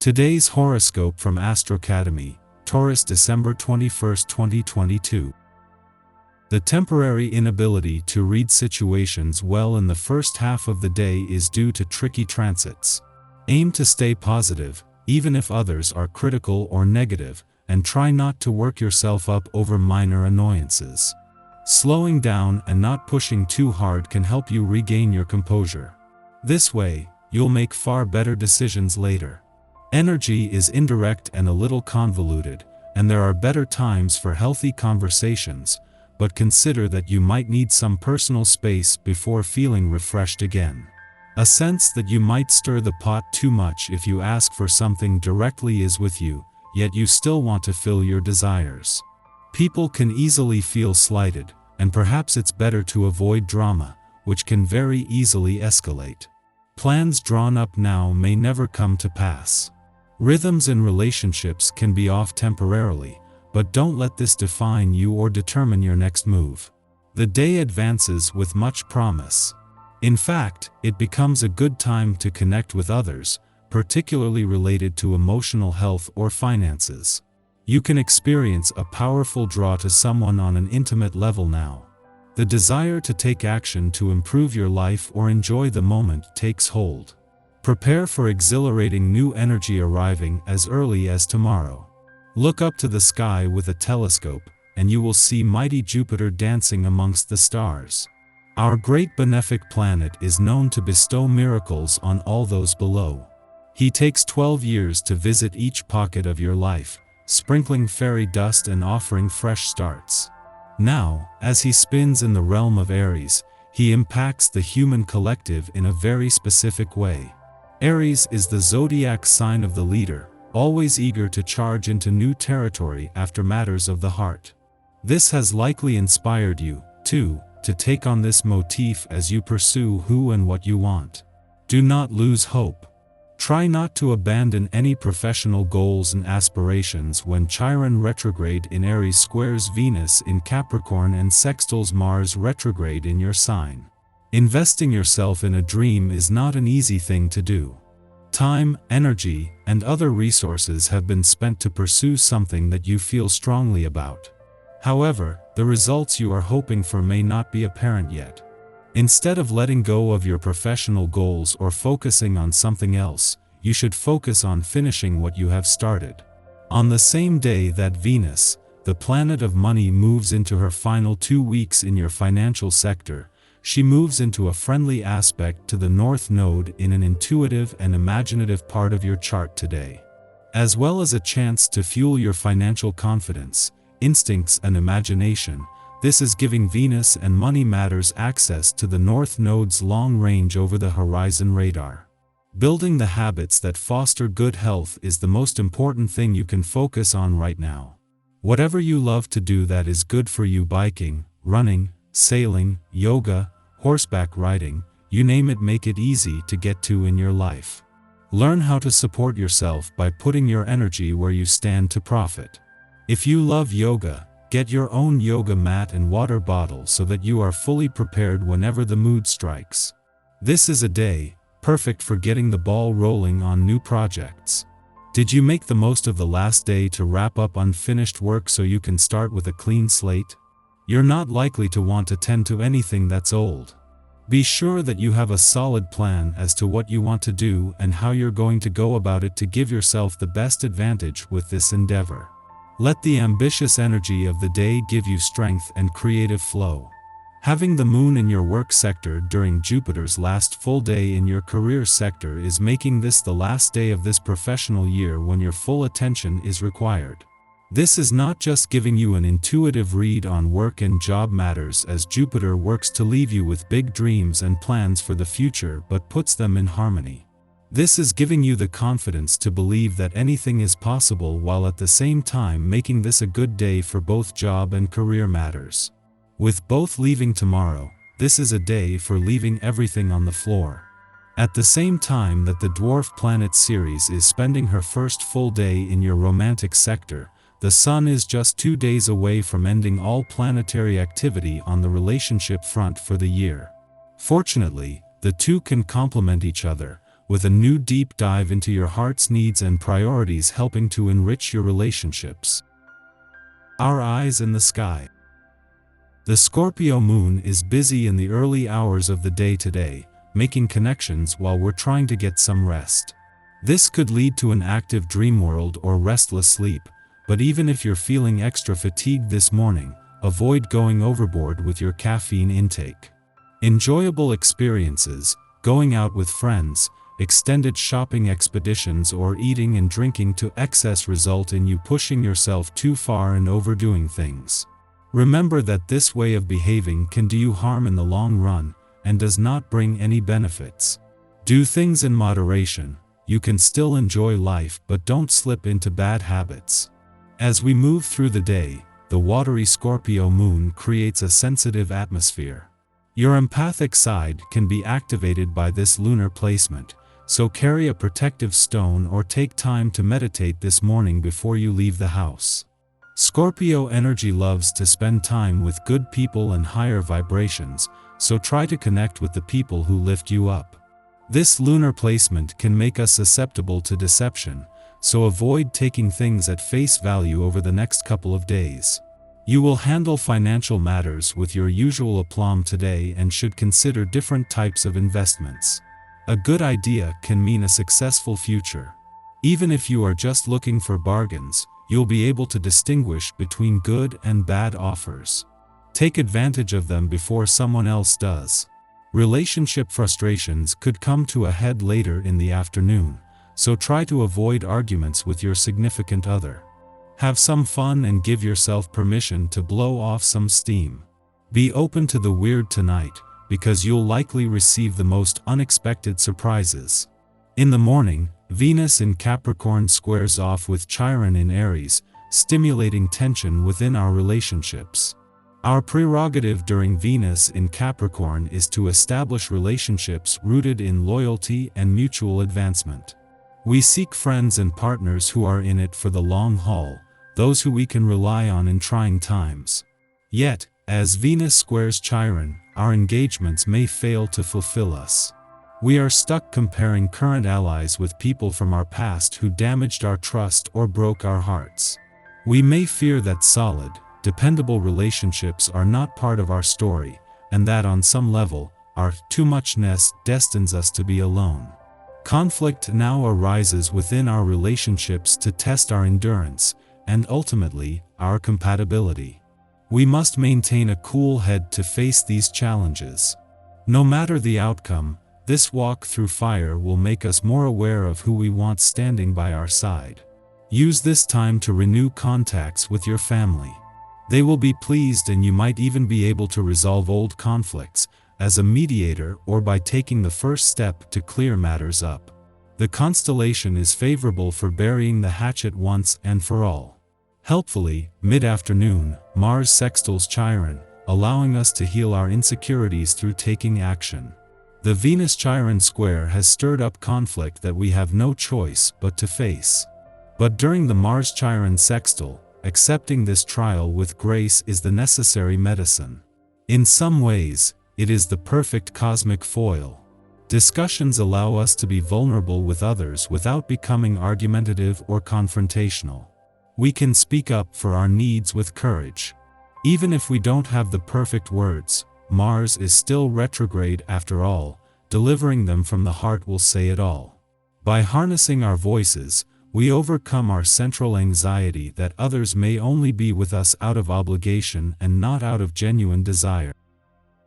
Today's horoscope from Astrocademy, Taurus, December 21, 2022. The temporary inability to read situations well in the first half of the day is due to tricky transits. Aim to stay positive, even if others are critical or negative, and try not to work yourself up over minor annoyances. Slowing down and not pushing too hard can help you regain your composure. This way, you'll make far better decisions later. Energy is indirect and a little convoluted, and there are better times for healthy conversations, but consider that you might need some personal space before feeling refreshed again. A sense that you might stir the pot too much if you ask for something directly is with you, yet you still want to fill your desires. People can easily feel slighted, and perhaps it's better to avoid drama, which can very easily escalate. Plans drawn up now may never come to pass. Rhythms in relationships can be off temporarily, but don't let this define you or determine your next move. The day advances with much promise. In fact, it becomes a good time to connect with others, particularly related to emotional health or finances. You can experience a powerful draw to someone on an intimate level now. The desire to take action to improve your life or enjoy the moment takes hold. Prepare for exhilarating new energy arriving as early as tomorrow. Look up to the sky with a telescope, and you will see mighty Jupiter dancing amongst the stars. Our great benefic planet is known to bestow miracles on all those below. He takes 12 years to visit each pocket of your life, sprinkling fairy dust and offering fresh starts. Now, as he spins in the realm of Aries, he impacts the human collective in a very specific way. Aries is the zodiac sign of the leader, always eager to charge into new territory after matters of the heart. This has likely inspired you, too, to take on this motif as you pursue who and what you want. Do not lose hope. Try not to abandon any professional goals and aspirations when Chiron retrograde in Aries squares Venus in Capricorn and sextiles Mars retrograde in your sign. Investing yourself in a dream is not an easy thing to do. Time, energy, and other resources have been spent to pursue something that you feel strongly about. However, the results you are hoping for may not be apparent yet. Instead of letting go of your professional goals or focusing on something else, you should focus on finishing what you have started. On the same day that Venus, the planet of money, moves into her final 2 weeks in your financial sector, she moves into a friendly aspect to the North Node in an intuitive and imaginative part of your chart today. As well as a chance to fuel your financial confidence, instincts and imagination, this is giving Venus and money matters access to the North Node's long range over the horizon radar. Building the habits that foster good health is the most important thing you can focus on right now. Whatever you love to do that is good for you, biking, running, sailing, yoga, horseback riding, you name it, make it easy to get to in your life. Learn how to support yourself by putting your energy where you stand to profit. If you love yoga, get your own yoga mat and water bottle so that you are fully prepared whenever the mood strikes. This is a day perfect for getting the ball rolling on new projects. Did you make the most of the last day to wrap up unfinished work so you can start with a clean slate? You're not likely to want to tend to anything that's old. Be sure that you have a solid plan as to what you want to do and how you're going to go about it to give yourself the best advantage with this endeavor. Let the ambitious energy of the day give you strength and creative flow. Having the moon in your work sector during Jupiter's last full day in your career sector is making this the last day of this professional year when your full attention is required. This is not just giving you an intuitive read on work and job matters as Jupiter works to leave you with big dreams and plans for the future but puts them in harmony. This is giving you the confidence to believe that anything is possible while at the same time making this a good day for both job and career matters. With both leaving tomorrow, this is a day for leaving everything on the floor. At the same time that the dwarf planet Ceres is spending her first full day in your romantic sector, the Sun is just 2 days away from ending all planetary activity on the relationship front for the year. Fortunately, the two can complement each other, with a new deep dive into your heart's needs and priorities, helping to enrich your relationships. Our eyes in the sky. The Scorpio moon is busy in the early hours of the day today, making connections while we're trying to get some rest. This could lead to an active dream world or restless sleep, but even if you're feeling extra fatigued this morning, avoid going overboard with your caffeine intake. Enjoyable experiences, going out with friends, extended shopping expeditions, or eating and drinking to excess result in you pushing yourself too far and overdoing things. Remember that this way of behaving can do you harm in the long run and does not bring any benefits. Do things in moderation. You can still enjoy life, but don't slip into bad habits. As we move through the day, the watery Scorpio moon creates a sensitive atmosphere. Your empathic side can be activated by this lunar placement, so carry a protective stone or take time to meditate this morning before you leave the house. Scorpio energy loves to spend time with good people and higher vibrations, so try to connect with the people who lift you up. This lunar placement can make us susceptible to deception, so avoid taking things at face value over the next couple of days. You will handle financial matters with your usual aplomb today and should consider different types of investments. A good idea can mean a successful future. Even if you are just looking for bargains, you'll be able to distinguish between good and bad offers. Take advantage of them before someone else does. Relationship frustrations could come to a head later in the afternoon, so try to avoid arguments with your significant other. Have some fun and give yourself permission to blow off some steam. Be open to the weird tonight, because you'll likely receive the most unexpected surprises. In the morning, Venus in Capricorn squares off with Chiron in Aries, stimulating tension within our relationships. Our prerogative during Venus in Capricorn is to establish relationships rooted in loyalty and mutual advancement. We seek friends and partners who are in it for the long haul, those who we can rely on in trying times. Yet, as Venus squares Chiron, our engagements may fail to fulfill us. We are stuck comparing current allies with people from our past who damaged our trust or broke our hearts. We may fear that solid, dependable relationships are not part of our story, and that on some level, our too muchness destines us to be alone. Conflict now arises within our relationships to test our endurance, and ultimately, our compatibility. We must maintain a cool head to face these challenges. No matter the outcome, this walk through fire will make us more aware of who we want standing by our side. Use this time to renew contacts with your family. They will be pleased, and you might even be able to resolve old conflicts as a mediator or by taking the first step to clear matters up. The constellation is favorable for burying the hatchet once and for all. Helpfully, mid-afternoon, Mars sextiles Chiron, allowing us to heal our insecurities through taking action. The Venus-Chiron square has stirred up conflict that we have no choice but to face. But during the Mars-Chiron sextile, accepting this trial with grace is the necessary medicine. In some ways, it is the perfect cosmic foil. Discussions allow us to be vulnerable with others without becoming argumentative or confrontational. We can speak up for our needs with courage. Even if we don't have the perfect words, Mars is still retrograde after all, delivering them from the heart will say it all. By harnessing our voices, we overcome our central anxiety that others may only be with us out of obligation and not out of genuine desire.